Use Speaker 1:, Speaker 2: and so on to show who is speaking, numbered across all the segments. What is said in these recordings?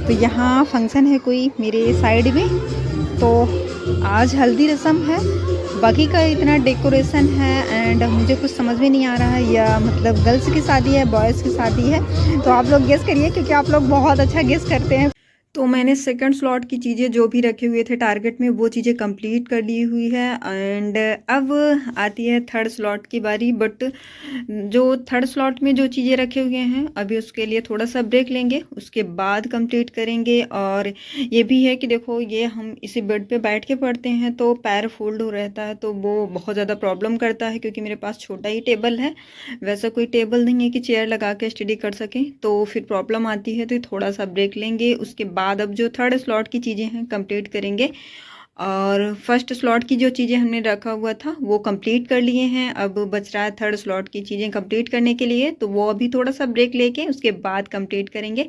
Speaker 1: तो यहाँ फंक्शन है कोई मेरे साइड में, तो आज हल्दी रस्म है, बाकी का इतना डेकोरेशन है एंड मुझे कुछ समझ में नहीं आ रहा है, या मतलब गर्ल्स की शादी है बॉयज़ की शादी है। तो आप लोग गेस करिए, क्योंकि आप लोग बहुत अच्छा गेस करते हैं। तो मैंने सेकंड स्लॉट की चीज़ें जो भी रखे हुए थे टारगेट में, वो चीज़ें कंप्लीट कर ली हुई है एंड अब आती है थर्ड स्लॉट की बारी। बट जो थर्ड स्लॉट में जो चीज़ें रखे हुए हैं अभी उसके लिए थोड़ा सा ब्रेक लेंगे, उसके बाद कंप्लीट करेंगे। और ये भी है कि देखो, ये हम इसी बेड पे बैठ के पढ़ते हैं तो पैर फोल्ड हो रहता है, तो वो बहुत ज़्यादा प्रॉब्लम करता है, क्योंकि मेरे पास छोटा ही टेबल है, वैसा कोई टेबल नहीं है कि चेयर लगा के स्टडी कर सकें, तो फिर प्रॉब्लम आती है। तो थोड़ा सा ब्रेक लेंगे, उसके बाद अब जो थर्ड स्लॉट की चीज़ें हैं कंप्लीट करेंगे। और फर्स्ट स्लॉट की जो चीज़ें हमने रखा हुआ था वो कंप्लीट कर लिए हैं, अब बच रहा है थर्ड स्लॉट की चीज़ें कंप्लीट करने के लिए, तो वो अभी थोड़ा सा ब्रेक लेके उसके बाद कंप्लीट करेंगे।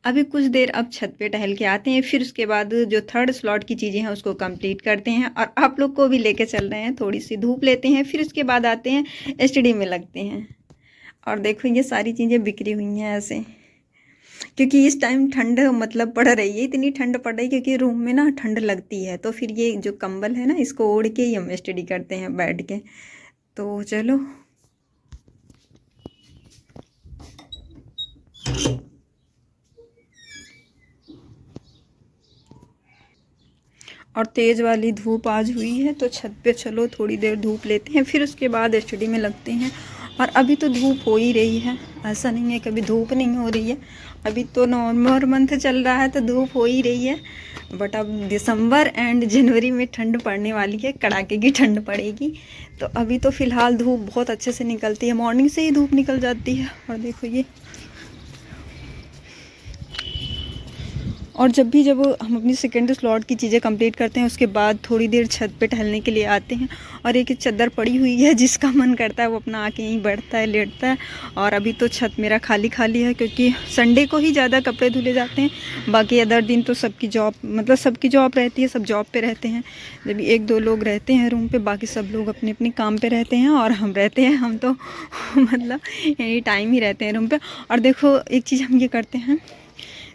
Speaker 1: अभी कुछ देर अब छत पे टहल के आते हैं, फिर उसके बाद जो थर्ड स्लॉट की चीज़ें हैं उसको कंप्लीट करते हैं और आप लोग को भी लेके चल रहे हैं, थोड़ी सी धूप लेते हैं, फिर उसके बाद आते हैं स्टडी में लगते हैं। और देखो ये सारी चीज़ें बिखरी हुई हैं ऐसे, क्योंकि इस टाइम ठंड मतलब पड़ रही है, इतनी ठंड पड़ रही है क्योंकि रूम में ना ठंड लगती है, तो फिर ये जो कंबल है ना इसको ओढ़ के ही हम स्टडी करते हैं बैठ के। तो चलो, और तेज़ वाली धूप आज हुई है, तो छत पे चलो थोड़ी देर धूप लेते हैं, फिर उसके बाद स्टडी में लगते हैं। और अभी तो धूप हो ही रही है, ऐसा नहीं है कभी धूप नहीं हो रही है, अभी तो नवंबर मंथ चल रहा है तो धूप हो ही रही है। बट अब दिसंबर एंड जनवरी में ठंड पड़ने वाली है, कड़ाके की ठंड पड़ेगी। तो अभी तो फ़िलहाल धूप बहुत अच्छे से निकलती है, मॉर्निंग से ही धूप निकल जाती है। और देखो ये, और जब हम अपनी सेकेंड स्लॉट की चीज़ें कंप्लीट करते हैं उसके बाद थोड़ी देर छत पे टहलने के लिए आते हैं। और एक चादर पड़ी हुई है, जिसका मन करता है वो अपना आके यहीं बैठता है, लेटता है। और अभी तो छत मेरा खाली खाली है, क्योंकि संडे को ही ज़्यादा कपड़े धुले जाते हैं, बाकी अदर दिन तो सबकी जॉब रहती है, सब जॉब पे रहते हैं। जब एक दो लोग रहते हैं रूम पे, बाकी सब लोग अपने अपने काम पे रहते हैं, और हम रहते हैं, हम तो मतलब एनी टाइम ही रहते हैं रूम पे। और देखो एक चीज़ हम ये करते हैं,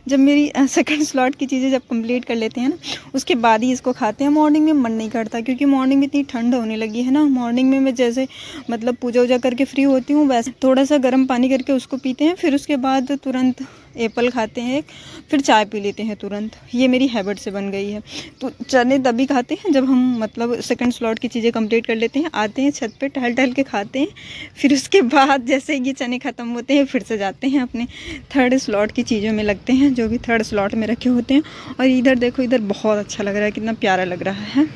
Speaker 1: जब मेरी सेकंड स्लॉट की चीज़ें जब कंप्लीट कर लेते हैं ना, उसके बाद ही इसको खाते हैं। मॉर्निंग में मन नहीं करता, क्योंकि मॉर्निंग में इतनी ठंड होने लगी है ना, मॉर्निंग में मैं जैसे मतलब पूजा वूजा करके फ्री होती हूँ, वैसे थोड़ा सा गर्म पानी करके उसको पीते हैं, फिर उसके बाद तुरंत एप्पल खाते हैं एक, फिर चाय पी लेते हैं तुरंत। ये मेरी हैबिट से बन गई है। तो चने तभी खाते हैं जब हम मतलब सेकंड स्लॉट की चीज़ें कंप्लीट कर लेते हैं, आते हैं छत पे टहल टहल के खाते हैं, फिर उसके बाद जैसे ये चने ख़त्म होते हैं फिर से जाते हैं अपने थर्ड स्लॉट की चीज़ों में लगते हैं, जो भी थर्ड स्लॉट में रखे होते हैं। और इधर देखो, इधर बहुत अच्छा लग रहा है, कितना प्यारा लग रहा है।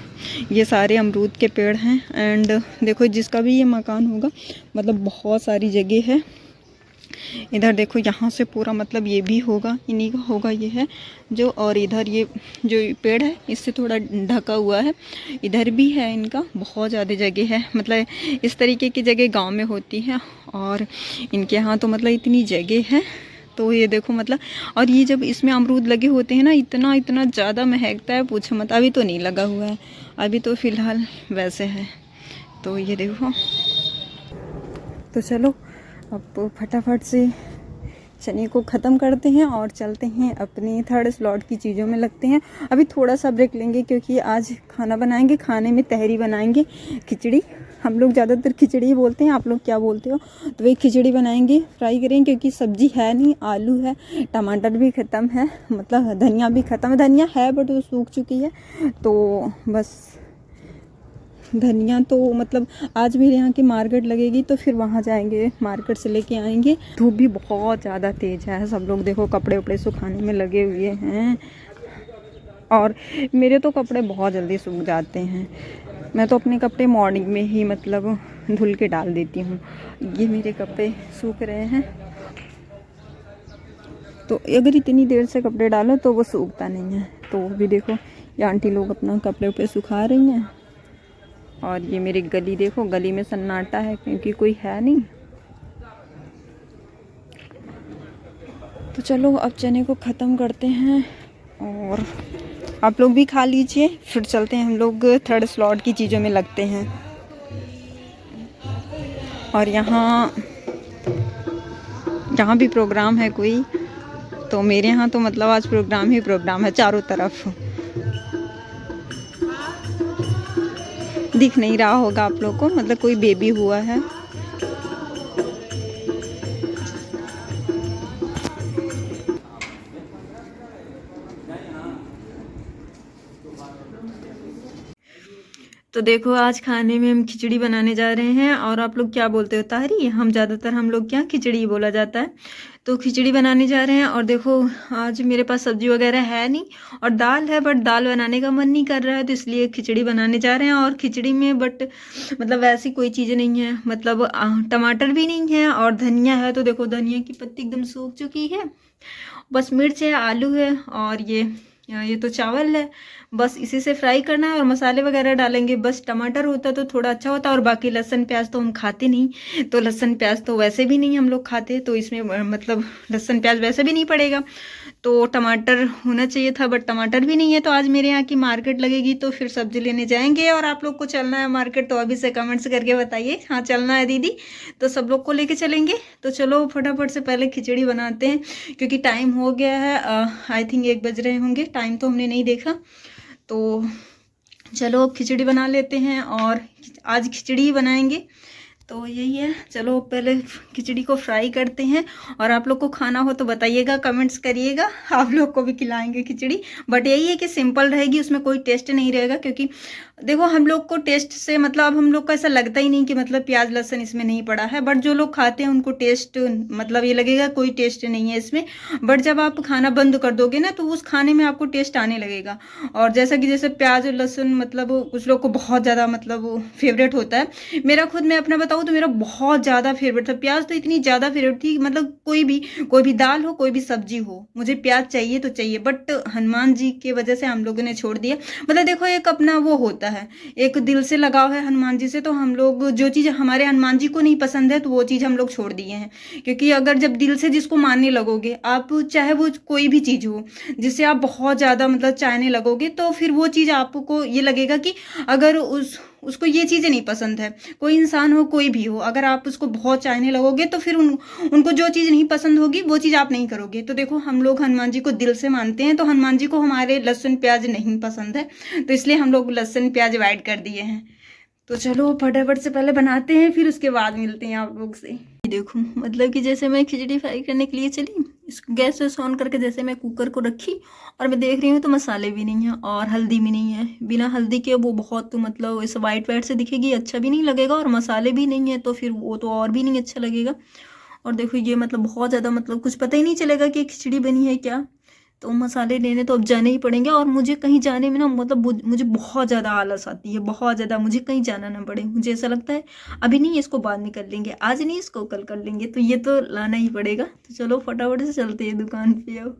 Speaker 1: ये सारे अमरूद के पेड़ हैं एंड देखो जिसका भी ये मकान होगा, मतलब बहुत सारी जगह है। इधर देखो यहाँ से पूरा मतलब ये भी होगा, इन्हीं का होगा ये है जो, और इधर ये जो पेड़ है इससे थोड़ा ढका हुआ है, इधर भी है इनका, बहुत ज़्यादा जगह है। मतलब इस तरीके की जगह गांव में होती है, और इनके यहाँ तो मतलब इतनी जगह है। तो ये देखो मतलब, और ये जब इसमें अमरूद लगे होते हैं ना, इतना इतना ज़्यादा महकता है, पूछो मत। अभी तो नहीं लगा हुआ है, अभी तो फ़िलहाल वैसे है। तो ये देखो, तो चलो अब फटाफट से चने को ख़त्म करते हैं और चलते हैं अपनी थर्ड स्लॉट की चीज़ों में लगते हैं। अभी थोड़ा सा ब्रेक लेंगे, क्योंकि आज खाना बनाएंगे, खाने में तहरी बनाएंगे, खिचड़ी। हम लोग ज़्यादातर खिचड़ी ही बोलते हैं, आप लोग क्या बोलते हो? तो वही खिचड़ी बनाएंगे, फ्राई करेंगे, क्योंकि सब्ज़ी है नहीं, आलू है, टमाटर भी ख़त्म है, मतलब धनिया भी ख़त्म है। धनिया है बट वो सूख चुकी है, तो बस धनिया तो मतलब आज मेरे यहाँ की मार्केट लगेगी, तो फिर वहाँ जाएंगे, मार्केट से लेके आएंगे। धूप भी बहुत ज़्यादा तेज़ है, सब लोग देखो कपड़े उपड़े सुखाने में लगे हुए हैं, और मेरे तो कपड़े बहुत जल्दी सूख जाते हैं। मैं तो अपने कपड़े मॉर्निंग में ही मतलब धुल के डाल देती हूँ। ये मेरे कपड़े सूख रहे हैं, तो अगर इतनी देर से कपड़े डालो तो वो सूखता नहीं है। तो भी देखो ये आंटी लोग अपना कपड़े उपड़े सुखा रही हैं, और ये मेरी गली देखो, गली में सन्नाटा है क्योंकि कोई है नहीं। तो चलो अब चने को ख़त्म करते हैं, और आप लोग भी खा लीजिए, फिर चलते हैं हम लोग थर्ड स्लॉट की चीज़ों में लगते हैं। और यहाँ भी प्रोग्राम है कोई, तो मेरे यहाँ तो मतलब आज प्रोग्राम ही प्रोग्राम है चारों तरफ। दिख नहीं रहा होगा आप लोग को, मतलब कोई बेबी हुआ है। तो देखो आज खाने में हम खिचड़ी बनाने जा रहे हैं। और आप लोग क्या बोलते हो, ताहरी? हम लोग क्या खिचड़ी बोला जाता है। तो खिचड़ी बनाने जा रहे हैं। और देखो आज मेरे पास सब्जी वगैरह है नहीं, और दाल है, बट दाल बनाने का मन नहीं कर रहा है, तो इसलिए खिचड़ी बनाने जा रहे हैं। और खिचड़ी में बट मतलब वैसी कोई चीज़ नहीं है, मतलब टमाटर भी नहीं है और धनिया है। तो देखो धनिया की पत्ती एकदम सूख चुकी है, बस मिर्च है, आलू है, और ये तो चावल है। बस इसी से फ्राई करना है और मसाले वगैरह डालेंगे। बस टमाटर होता तो थोड़ा अच्छा होता, और बाकी लहसुन प्याज तो हम खाते नहीं, तो लहसुन प्याज तो वैसे भी नहीं हम लोग खाते, तो इसमें मतलब लहसुन प्याज वैसे भी नहीं पड़ेगा। तो टमाटर होना चाहिए था, बट टमाटर भी नहीं है। तो आज मेरे यहाँ की मार्केट लगेगी, तो फिर सब्जी लेने जाएंगे। और आप लोग को चलना है मार्केट तो अभी से कमेंट्स करके बताइए, हाँ चलना है दीदी, तो सब लोग को लेके चलेंगे। तो चलो फटाफट से पहले खिचड़ी बनाते हैं, क्योंकि टाइम हो गया है, आई थिंक 1 बज रहे होंगे, टाइम तो हमने नहीं देखा। तो चलो खिचड़ी बना लेते हैं, और आज खिचड़ी ही बनाएंगे, तो यही है। चलो पहले खिचड़ी को फ्राई करते हैं। और आप लोग को खाना हो तो बताइएगा, कमेंट्स करिएगा, आप लोग को भी खिलाएंगे खिचड़ी। बट यही है कि सिंपल रहेगी, उसमें कोई टेस्ट नहीं रहेगा, क्योंकि देखो हम लोग को टेस्ट से मतलब अब हम लोग को ऐसा लगता ही नहीं कि मतलब प्याज लहसुन इसमें नहीं पड़ा है। बट जो लोग खाते हैं उनको टेस्ट मतलब ये लगेगा कोई टेस्ट नहीं है इसमें। बट जब आप खाना बंद कर दोगे ना, तो उस खाने में आपको टेस्ट आने लगेगा। और जैसे प्याज और लहसुन मतलब कुछ लोग को बहुत ज़्यादा मतलब फेवरेट होता है। मेरा खुद मैं अपना बताऊँ तो मेरा बहुत ज़्यादा फेवरेट था। प्याज तो इतनी ज़्यादा फेवरेट थी, मतलब कोई भी दाल हो, कोई भी सब्जी हो, मुझे प्याज चाहिए तो चाहिए। बट हनुमान जी की वजह से हम लोगों ने छोड़ दिया। मतलब देखो एक अपना वो होता है, एक दिल से लगाव है हनुमान जी से, तो हम लोग जो चीज़ हमारे हनुमान जी को नहीं पसंद है, तो वो चीज़ हम लोग छोड़ दिए हैं। क्योंकि अगर जब दिल से जिसको मानने लगोगे आप, चाहे वो कोई भी चीज़ हो जिसे आप बहुत ज़्यादा मतलब चाहने लगोगे, तो फिर वो चीज़ आपको ये लगेगा कि अगर उसको ये चीज़ें नहीं पसंद है, कोई इंसान हो कोई भी हो, अगर आप उसको बहुत चाहने लगोगे तो फिर उनको जो चीज़ नहीं पसंद होगी वो चीज़ आप नहीं करोगे। तो देखो हम लोग हनुमान जी को दिल से मानते हैं, तो हनुमान जी को हमारे लहसुन प्याज नहीं पसंद है, तो इसलिए हम लोग लहसुन प्याज अवॉइड कर दिए हैं। तो चलो फटाफट से पहले बनाते हैं, फिर उसके बाद मिलते हैं आप लोग से। देखो मतलब कि जैसे मैं खिचड़ी फ्राई करने के लिए चली, इसको गैस वैस ऑन करके जैसे मैं कुकर को रखी, और मैं देख रही हूँ तो मसाले भी नहीं है और हल्दी भी नहीं है। बिना हल्दी के वो बहुत मतलब ऐसे वाइट वाइट से दिखेगी, अच्छा भी नहीं लगेगा, और मसाले भी नहीं है तो फिर वो तो और भी नहीं अच्छा लगेगा। और देखो ये मतलब बहुत ज़्यादा मतलब कुछ पता ही नहीं चलेगा कि खिचड़ी बनी है क्या। तो मसाले लेने तो अब जाने ही पड़ेंगे। और मुझे कहीं जाने में ना मतलब मुझे बहुत ज़्यादा आलस आती है, बहुत ज़्यादा, मुझे कहीं जाना ना पड़े। मुझे ऐसा लगता है अभी नहीं, इसको बाद में कर लेंगे, आज नहीं इसको कल कर लेंगे, तो ये तो लाना ही पड़ेगा। तो चलो फटाफट से चलते हैं दुकान पे अब।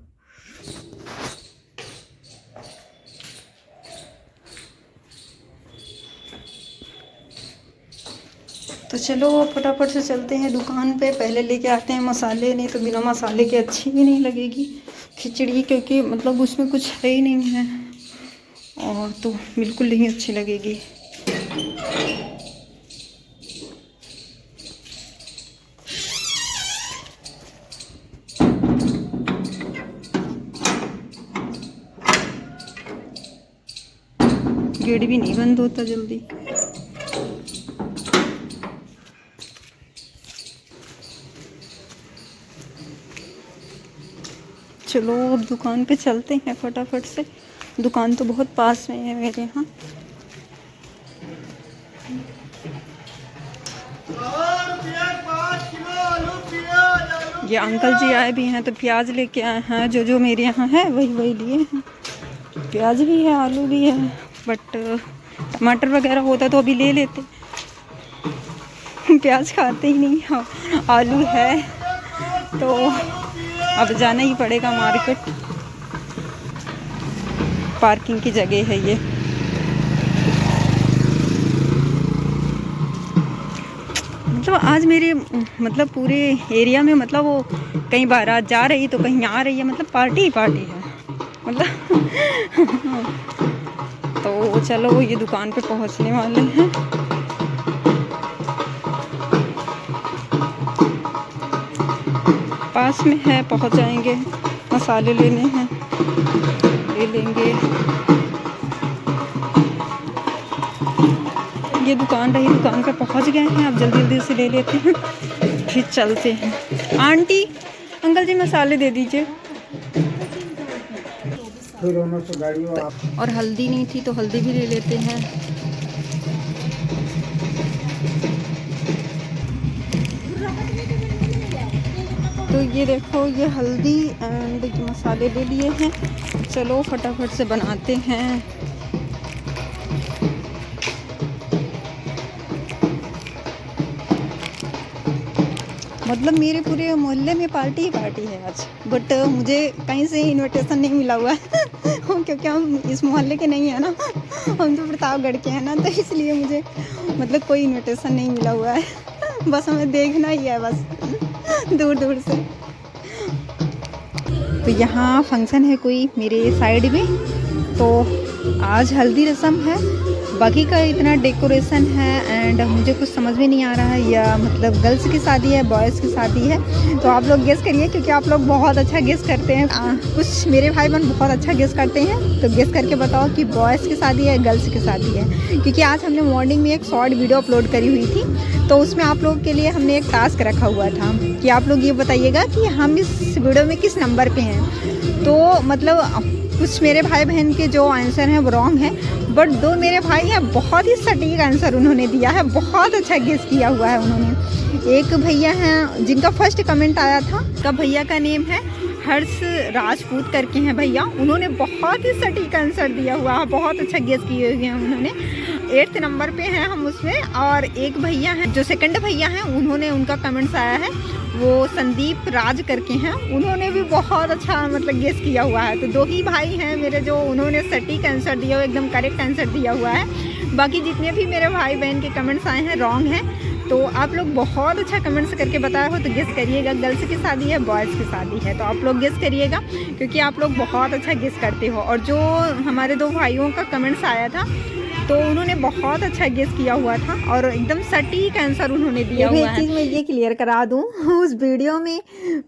Speaker 1: तो चलो फटाफट से चलते हैं दुकान पे, पहले लेके आते हैं मसाले, नहीं तो बिना मसाले के अच्छी भी नहीं लगेगी खिचड़ी, क्योंकि मतलब उसमें कुछ है ही नहीं है, और तो बिल्कुल नहीं अच्छी लगेगी। गेट भी नहीं बंद होता जल्दी। चलो अब दुकान पे चलते हैं फटाफट से, दुकान तो बहुत पास में है मेरे यहाँ। ये अंकल जी आए भी हैं तो प्याज लेके आए हैं, जो मेरे यहाँ है वही लिए हैं। प्याज भी है, आलू भी है, बट टमाटर वगैरह होता तो अभी ले लेते। प्याज खाते ही नहीं, आलू है, तो अब जाना ही पड़ेगा मार्केट। पार्किंग की जगह है ये। मतलब आज मेरे मतलब पूरे एरिया में मतलब वो कहीं बारात जा रही तो कहीं आ रही है, मतलब पार्टी ही पार्टी है मतलब। तो चलो ये दुकान पे पहुंचने वाले हैं। पास में है, पहुंच जाएंगे। मसाले लेने हैं, ले लेंगे। ये दुकान रही, दुकान पे पहुंच गए हैं, अब जल्दी जल्दी से ले लेते हैं, फिर चलते हैं। आंटी अंकल जी मसाले दे दीजिए। और हल्दी नहीं थी तो हल्दी भी ले लेते हैं। तो ये देखो, ये हल्दी एंड मसाले ले लिए हैं। चलो फटाफट से बनाते हैं। मतलब मेरे पूरे मोहल्ले में पार्टी ही पार्टी है आज, बट मुझे कहीं से इनविटेशन नहीं मिला हुआ है क्योंकि हम इस मोहल्ले के नहीं है ना, हम तो प्रतापगढ़ के हैं ना, तो इसलिए मुझे मतलब कोई इनविटेशन नहीं मिला हुआ है। बस हमें देखना ही है बस दूर दूर से। तो यहाँ फंक्शन है कोई मेरे साइड में, तो आज हल्दी रस्म है, बाकी का इतना डेकोरेशन है एंड मुझे कुछ समझ में नहीं आ रहा है, या मतलब गर्ल्स की शादी है बॉयज़ की शादी है। तो आप लोग गेस करिए, क्योंकि आप लोग बहुत अच्छा गेस करते हैं। कुछ मेरे भाई बहन बहुत अच्छा गेस करते हैं, तो गेस करके बताओ कि बॉयज़ की शादी है गर्ल्स की शादी है। क्योंकि आज हमने मॉर्निंग में एक शॉर्ट वीडियो अपलोड करी हुई थी, तो उसमें आप लोगों के लिए हमने एक टास्क रखा हुआ था कि आप लोग ये बताइएगा कि हम इस वीडियो में किस नंबर पर हैं। तो मतलब कुछ मेरे भाई बहन के जो आंसर हैं वो रॉन्ग है, बट दो मेरे भाई हैं बहुत ही सटीक आंसर उन्होंने दिया है, बहुत अच्छा गेस किया हुआ है उन्होंने। एक भैया हैं जिनका फर्स्ट कमेंट आया था, का भैया का नेम है हर्ष राजपूत करके हैं भैया, उन्होंने बहुत ही सटीक आंसर दिया हुआ है, बहुत अच्छा गेस किए हुए हैं उन्होंने। 8th नंबर पे हैं हम उसमें। और एक भैया हैं जो सेकंड भैया हैं, उन्होंने उनका कमेंट्स आया है, वो संदीप राज करके हैं, उन्होंने भी बहुत अच्छा मतलब गेस किया हुआ है। तो दो ही भाई हैं मेरे जो उन्होंने सटीक आंसर दिया हुआ, एकदम करेक्ट आंसर दिया हुआ है। बाकी जितने भी मेरे भाई बहन के कमेंट्स आए हैं रॉन्ग हैं। तो आप लोग बहुत अच्छा कमेंट्स करके बताए हो, तो गेस करिएगा गर्ल्स की शादी है बॉयज़ की शादी है, तो आप लोग गेस करिएगा, क्योंकि आप लोग बहुत अच्छा गेस करते हो। और जो हमारे दो भाइयों का कमेंट्स आया था, तो उन्होंने बहुत अच्छा गेस किया हुआ था और एकदम सटीक आंसर उन्होंने दिया हुआ है। एक चीज़ मैं ये क्लियर करा दूं, उस वीडियो में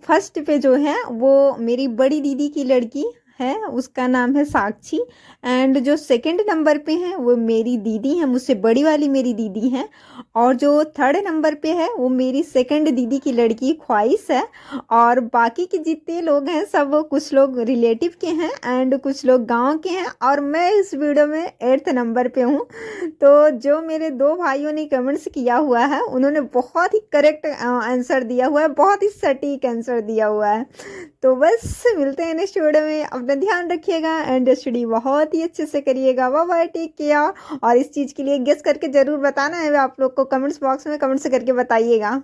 Speaker 1: फर्स्ट पे जो है वो मेरी बड़ी दीदी की लड़की है, उसका नाम है साक्षी, एंड जो सेकंड नंबर पे है वो मेरी दीदी है, मुझसे बड़ी वाली मेरी दीदी है। और जो थर्ड नंबर पे है वो मेरी सेकंड दीदी की लड़की ख्वाहिश है। और बाकी के जितने लोग हैं सब कुछ लोग रिलेटिव के हैं एंड कुछ लोग गांव के हैं, और मैं इस वीडियो में 8th नंबर पे हूँ। तो जो मेरे दो भाइयों ने कमेंट्स किया हुआ है, उन्होंने बहुत ही करेक्ट आंसर दिया हुआ है, बहुत ही सटीक आंसर दिया हुआ है। तो बस मिलते हैं नेक्स्ट वीडियो में, अपना ध्यान रखिएगा एंड स्टडी बहुत ही अच्छे से करिएगा। Bye bye, take care. और इस चीज़ के लिए गेस करके ज़रूर बताना है आप लोग को, कमेंट्स बॉक्स में कमेंट्स करके बताइएगा।